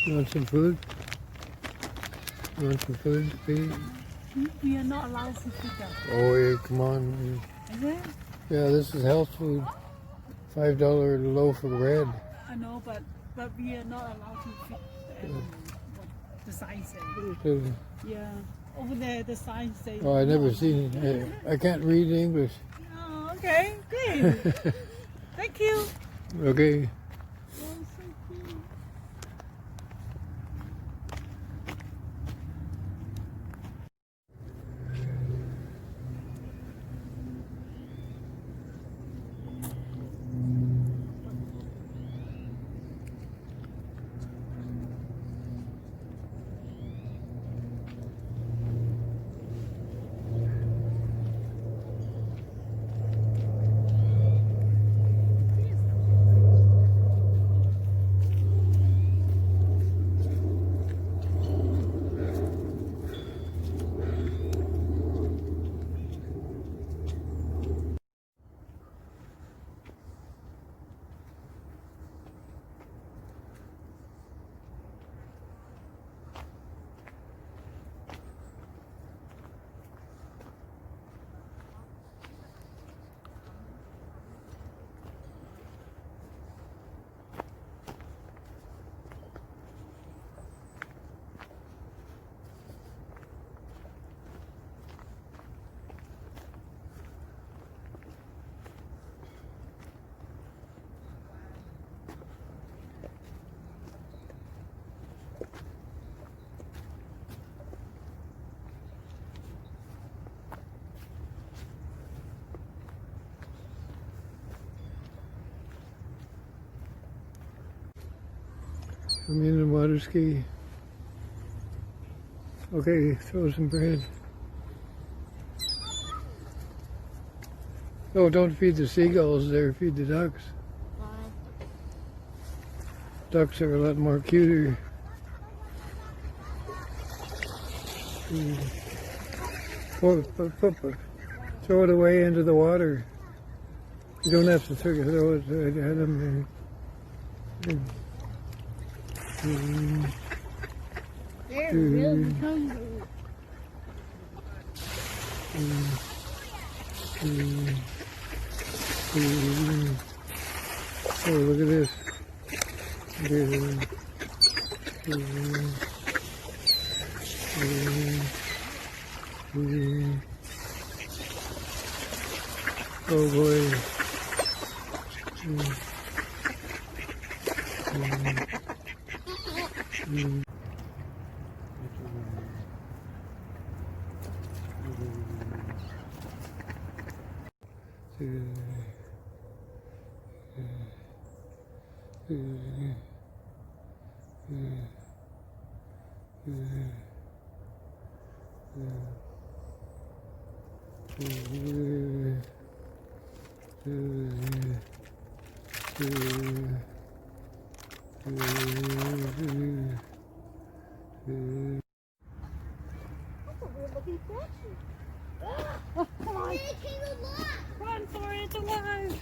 You want some food? You want some food to eat? We are not allowed to feed them. Oh, yeah, come on. Is it? Yeah, this is health food. $5 loaf of bread. I know, but we are not allowed to feed the animal. What the sign says. Yeah. Over there, the sign says. Oh, I never seen it. I can't read English. Oh, okay. Great. Thank you. Okay. Oh, so cute. I'm in the water ski. Okay, throw some bread. Oh, don't feed the seagulls there, feed the ducks. Ducks are a lot more cuter. Throw it away into the water. You don't have to throw it at them. They're really hungry. Oh, look at this. Oh boy. Oh, come on. Run for it, it's alive.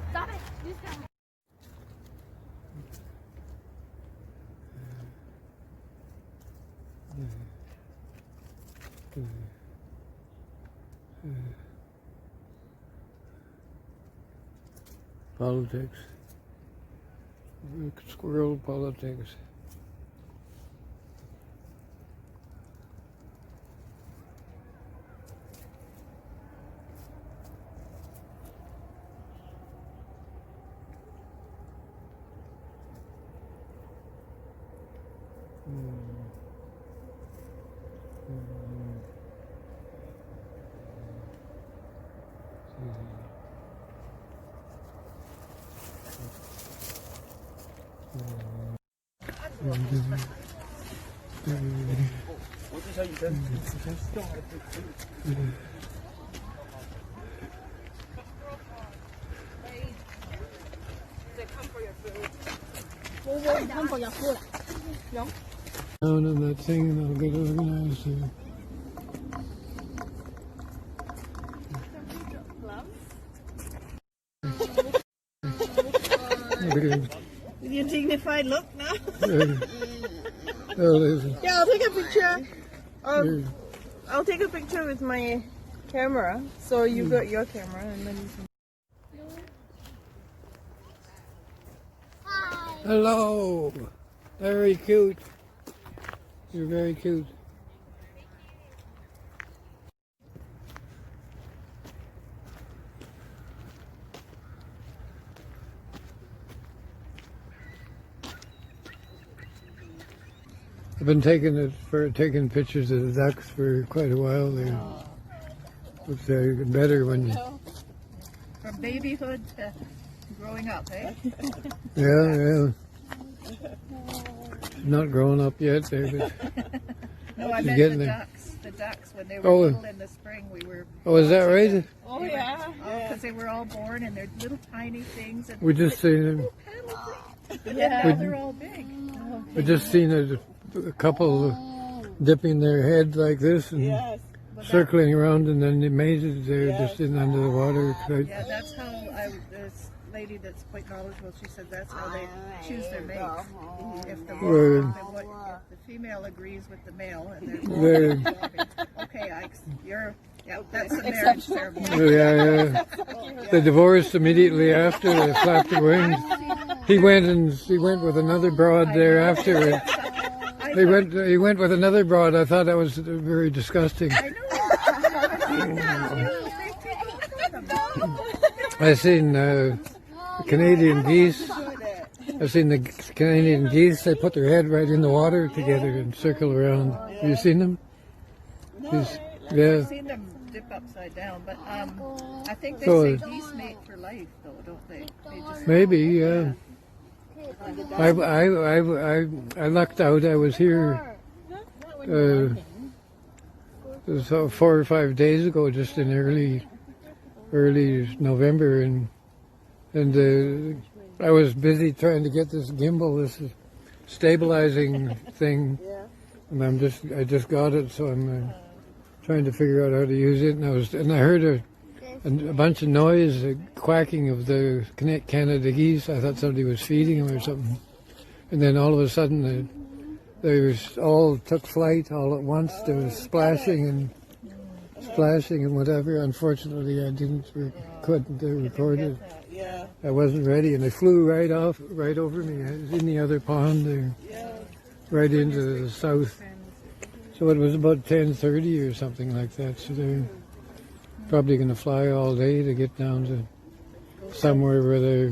Stop it. You stop. Politics. Squirrel politics. Come for your food. Down in that thing and I'll get organized here. Look at him. You dignified look now. Oh, there's a, Yeah, I'll take a picture. there. I'll take a picture with my camera. So you got your camera and then you can. Hello. Very cute. You're very cute. I've been taking pictures of the ducks for quite a while. They're better when you. From babyhood to growing up, eh? Yeah. Not grown up yet. They're No, I She's meant getting the there. ducks. The ducks, when they were Oh. little in the spring, we were. Oh, is that right? Oh yeah. Because they were all born and they're little tiny things. And We just seen them. yeah, We- they're all big. We just seen a couple dipping their head like this and Yes. circling around, and then they made it. They're just in under the water. Yeah, that's how this lady that's quite knowledgeable, she said that's how they choose their mates. If the, Right. if the female agrees with the male and They're- okay, that's the marriage ceremony. Yeah. They divorced immediately after. They flapped their wings. He went with another broad thereafter. He went with another broad. I thought that was very disgusting. I seen Canadian geese. I've seen the Canadian geese. They put their head right in the water together and circle around. Have you seen them? Yeah. I've seen them dip upside down, but I think they So- say geese mate for life, though, don't they? They just Maybe. Yeah. I lucked out. I was here. It was 4 or 5 days ago, just in early November, and I was busy trying to get this gimbal, this stabilizing thing, and I just got it, so I'm trying to figure out how to use it, and I heard a bunch of noise, quacking of the Canada geese. I thought somebody was feeding them or something, and then all of a sudden they all took flight all at once. There was splashing and whatever. Unfortunately, I couldn't record it. Yeah. I wasn't ready, and they flew right over me. I was in the other pond there, right into the south. So it was about 10:30 or something like that. So they're probably going to fly all day to get down to somewhere where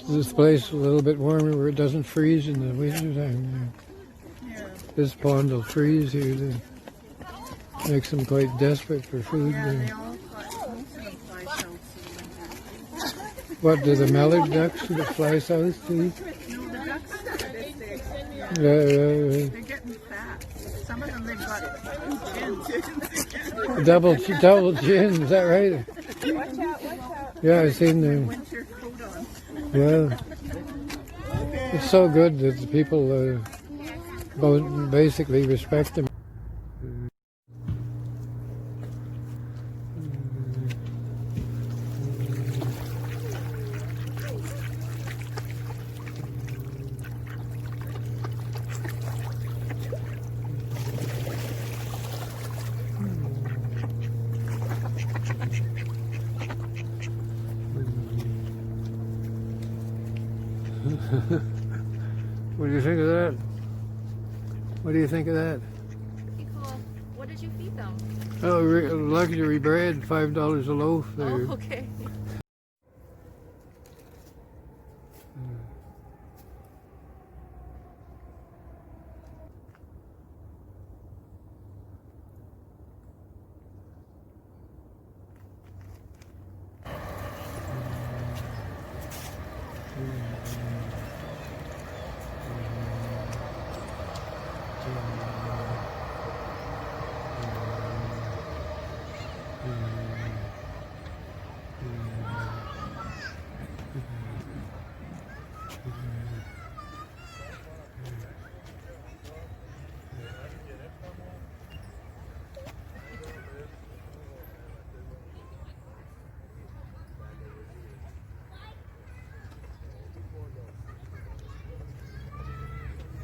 this place a little bit warmer, where it doesn't freeze in the winter time. This pond will freeze here. That makes them quite desperate for food. yeah, there. they all most of them fly south in the winter. What do the mallard ducks fly south to eat? No, the ducks, Yeah. they're getting fat. Some of them they've got Double chin, is that right? Watch out. Yeah, I've seen them. winter coat on. Yeah. It's so good that the people basically respect them. What do you think of that? What do you think of that? Pretty cool. What did you feed them? Oh, luxury bread, $5 a loaf. Oh, They're- okay.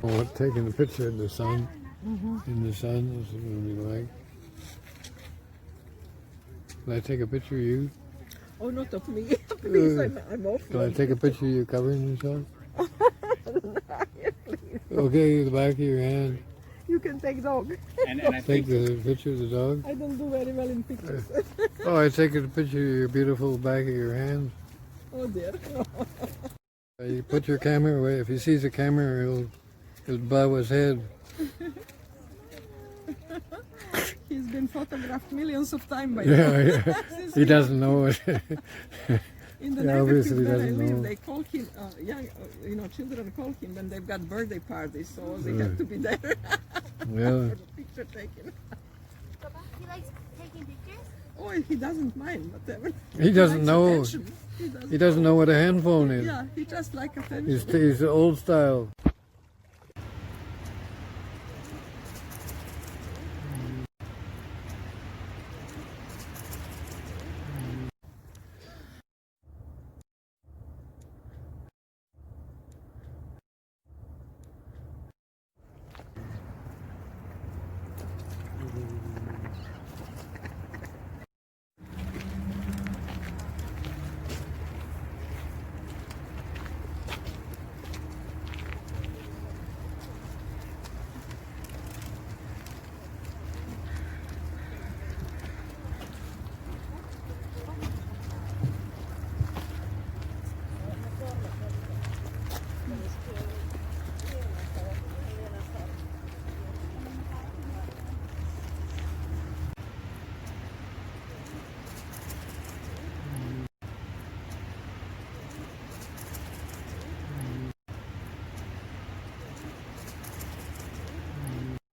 What, taking a picture in the sun? In the sun is what it would be like. Can I take a picture of you? Oh, not of me, please. I'm off. Can I take a picture of you covering yourself? Okay, the back of your hand. You can take dog. And I Take think the picture of the dog. I don't do very well in pictures. Oh, I take a picture of your beautiful back of your hand. Oh dear. You put your camera away. If he sees the camera, he'll bow his head. He's been photographed millions of times by Yeah. He doesn't know it. In the Yeah, neighborhood obviously where I doesn't live, know. they call him, children call him when they've got birthday parties, so they have to be there Yeah. for the picture taken. Papa, he likes taking pictures? Oh, he doesn't mind, whatever. He doesn't likes know. attention. He doesn't know what a hand phone is. Yeah, he just like attention. He's old style.